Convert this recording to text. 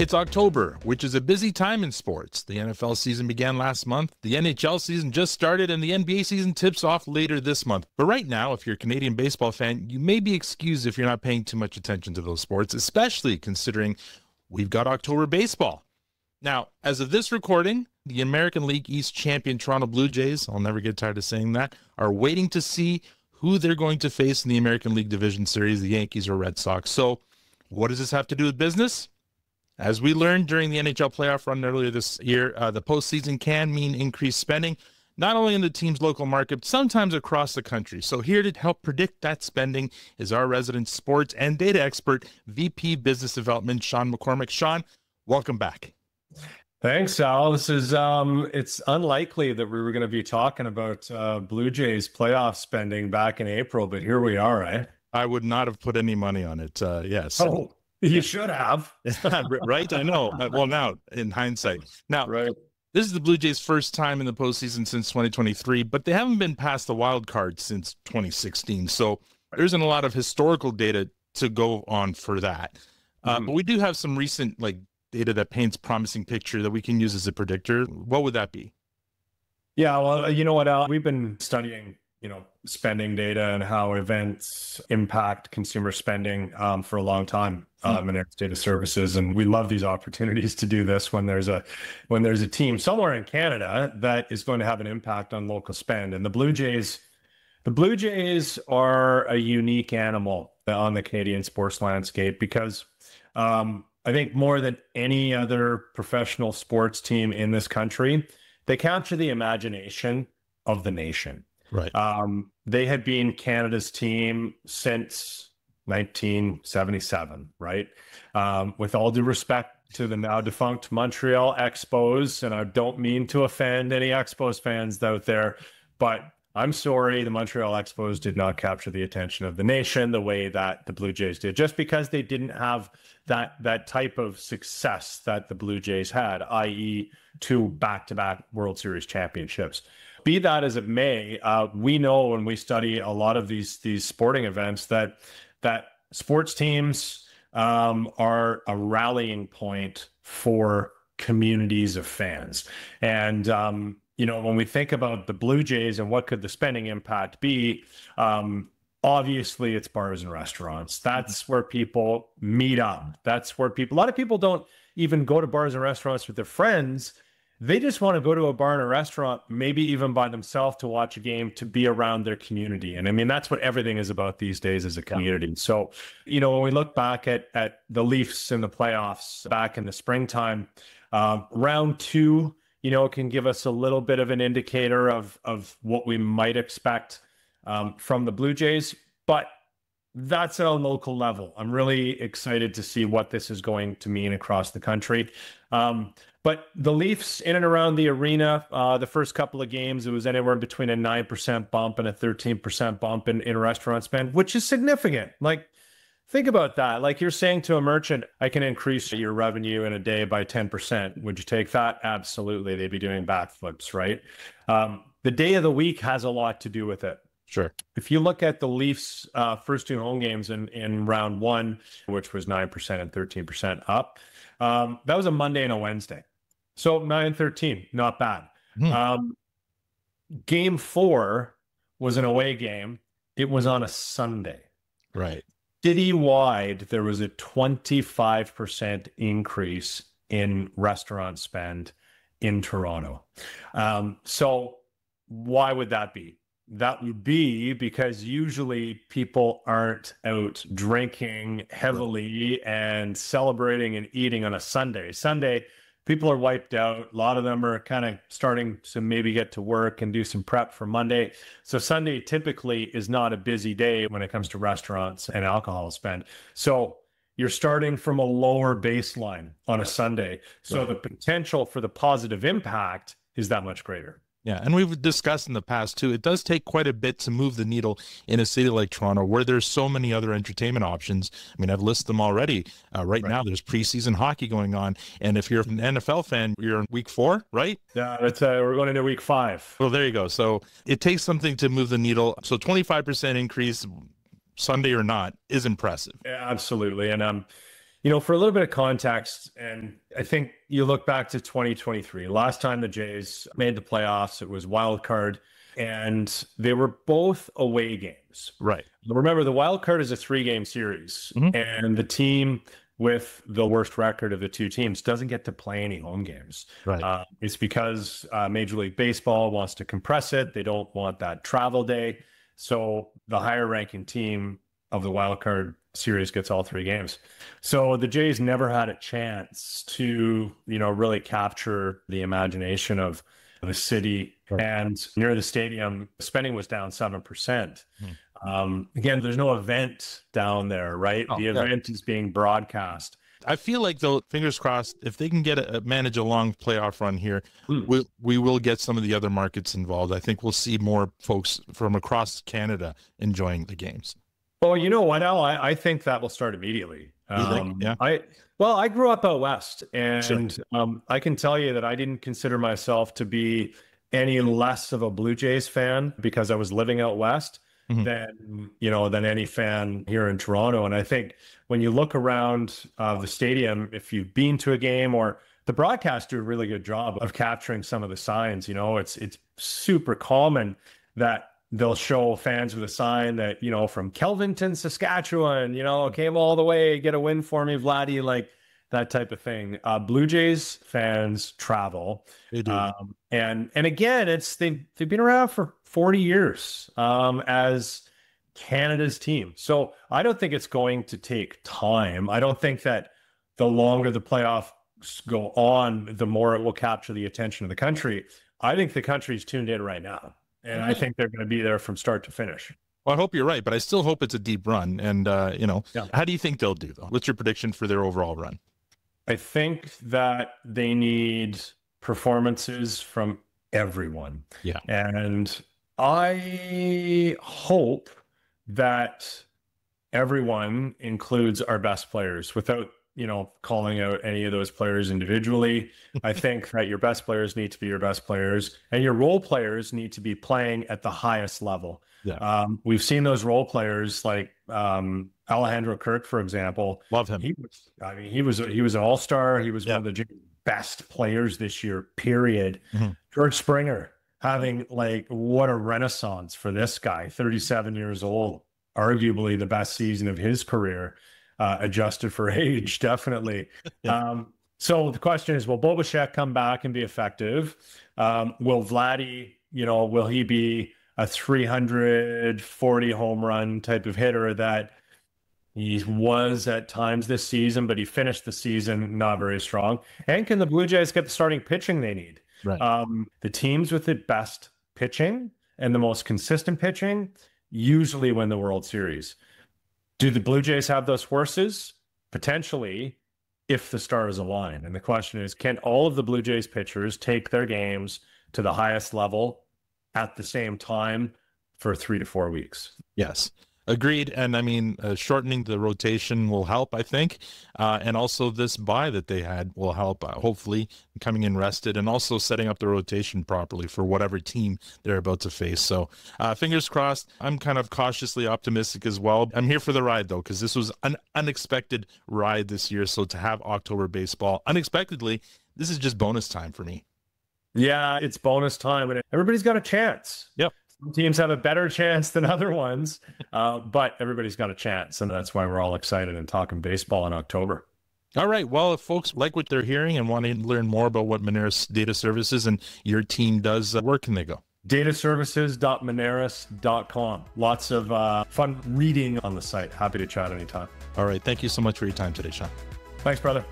It's October, which is a busy time in sports. The NFL season began last month, the NHL season just started, and the NBA season tips off later this month. But right now, if you're a Canadian baseball fan, you may be excused if you're not paying too much attention to those sports, especially considering we've got October baseball. Now, as of this recording, the American League East champion Toronto Blue Jays, I'll never get tired of saying that, are waiting to see who they're going to face in the American League Division Series, the Yankees or Red Sox. So what does this have to do with business? As we learned during the NHL playoff run earlier this year, the postseason can mean increased spending, not only in the team's local market, but sometimes across the country. So here to help predict that spending is our resident sports and data expert, VP Business Development, Sean McCormick. Sean, welcome back. Thanks, Al. This is, it's unlikely that we were going to be talking about Blue Jays playoff spending back in April, but here we are, right? I would not have put any money on it, yes. Oh. You should have. Right? I know. Well, now, in hindsight. Now, right. This is the Blue Jays' first time in the postseason since 2023, but they haven't been past the wild card since 2016. So there isn't a lot of historical data to go on for that. But we do have some recent data that paints a promising picture that we can use as a predictor. What would that be? Yeah, well, you know what, Al? We've been studying spending data and how events impact consumer spending for a long time in Moneris Data Services, and we love these opportunities to do this when there's a team somewhere in Canada that is going to have an impact on local spend. And the Blue Jays are a unique animal on the Canadian sports landscape because I think more than any other professional sports team in this country, they capture the imagination of the nation. Right. They had been Canada's team since 1977, right? With all due respect to the now defunct Montreal Expos, and I don't mean to offend any Expos fans out there, but I'm sorry, the Montreal Expos did not capture the attention of the nation the way that the Blue Jays did, just because they didn't have that type of success that the Blue Jays had, i.e. 2 back-to-back World Series championships. Be that as it may, we know when we study a lot of these sporting events that sports teams are a rallying point for communities of fans. And when we think about the Blue Jays and what could the spending impact be, obviously it's bars and restaurants. That's where people meet up. That's where a lot of people don't even go to bars and restaurants with their friends. They just want to go to a bar and a restaurant, maybe even by themselves, to watch a game, to be around their community. And I mean, that's what everything is about these days, as a community. Yeah. So, when we look back at the Leafs in the playoffs back in the springtime, round 2, can give us a little bit of an indicator of what we might expect from the Blue Jays. But that's at a local level. I'm really excited to see what this is going to mean across the country. But the Leafs in and around the arena, the first couple of games, it was anywhere between a 9% bump and a 13% bump in restaurant spend, which is significant. Think about that. You're saying to a merchant, I can increase your revenue in a day by 10%. Would you take that? Absolutely. They'd be doing backflips, right? The day of the week has a lot to do with it. Sure. If you look at the Leafs' first 2 home games in round 1, which was 9% and 13% up, that was a Monday and a Wednesday. So 9-13, not bad. Game 4 was an away game. It was on a Sunday. Right. Citywide, there was a 25% increase in restaurant spend in Toronto. So why would that be? That would be because usually people aren't out drinking heavily and celebrating and eating on a Sunday. Sunday, people are wiped out. A lot of them are kind of starting to maybe get to work and do some prep for Monday. So Sunday typically is not a busy day when it comes to restaurants and alcohol spend. So you're starting from a lower baseline on a Sunday. So the potential for the positive impact is that much greater. Yeah, and we've discussed in the past, too, it does take quite a bit to move the needle in a city like Toronto, where there's so many other entertainment options. I mean, I've listed them already. Right now, there's preseason hockey going on. And if you're an NFL fan, you're in week 4, right? Yeah, we're going into week 5. Well, there you go. So it takes something to move the needle. So 25% increase, Sunday or not, is impressive. Yeah, absolutely. And For a little bit of context, and I think you look back to 2023, last time the Jays made the playoffs, it was wild card, and they were both away games. Right. Remember, the wild card is a 3-game series, and the team with the worst record of the two teams doesn't get to play any home games. Right. It's because Major League Baseball wants to compress it. They don't want that travel day. So the higher ranking team of the wild card series gets all 3 games. So the Jays never had a chance to, really capture the imagination of the city. Right. And near the stadium, spending was down 7%. Again, there's no event down there, right? The event is being broadcast. I feel like, though, fingers crossed, if they can manage a long playoff run here, we will get some of the other markets involved. I think we'll see more folks from across Canada enjoying the games. Well, you know what, Al? I think that will start immediately. You think? Yeah. I grew up out west, and I can tell you that I didn't consider myself to be any less of a Blue Jays fan because I was living out west than any fan here in Toronto. And I think when you look around the stadium, if you've been to a game, or the broadcast do a really good job of capturing some of the signs, it's super common that they'll show fans with a sign that, from Kelvington, Saskatchewan, came all the way, get a win for me, Vladdy, like that type of thing. Blue Jays fans travel. They do. And again, they've been around for 40 years as Canada's team. So I don't think it's going to take time. I don't think that the longer the playoffs go on, the more it will capture the attention of the country. I think the country's tuned in right now. And I think they're going to be there from start to finish. Well, I hope you're right, but I still hope it's a deep run. And, how do you think they'll do, though? What's your prediction for their overall run? I think that they need performances from everyone. Yeah. And I hope that everyone includes our best players without, calling out any of those players individually. I think that your best players need to be your best players, and your role players need to be playing at the highest level. Yeah. We've seen those role players like Alejandro Kirk, for example. Love him. He was an all-star. He was one of the best players this year, period. George Springer having what a renaissance for this guy, 37 years old, arguably the best season of his career. Adjusted for age, definitely. So the question is, will Bo Bichette come back and be effective? Will Vladdy, will he be a 340 home run type of hitter that he was at times this season, but he finished the season not very strong? And can the Blue Jays get the starting pitching they need? Right. The teams with the best pitching and the most consistent pitching usually win the World Series. Do the Blue Jays have those horses? Potentially, if the stars align. And the question is, can all of the Blue Jays pitchers take their games to the highest level at the same time for 3 to 4 weeks? Yes. Agreed. And I mean, shortening the rotation will help, I think. And also this bye that they had will help, hopefully, coming in rested and also setting up the rotation properly for whatever team they're about to face. So fingers crossed. I'm kind of cautiously optimistic as well. I'm here for the ride, though, because this was an unexpected ride this year. So to have October baseball unexpectedly, this is just bonus time for me. Yeah, it's bonus time, and everybody's got a chance. Yep. Some teams have a better chance than other ones, but everybody's got a chance, and that's why we're all excited and talking baseball in October. All right. Well, if folks like what they're hearing and want to learn more about what Moneris Data Services and your team does, where can they go? Dataservices.moneris.com. Lots of fun reading on the site. Happy to chat anytime. All right. Thank you so much for your time today, Sean. Thanks, brother.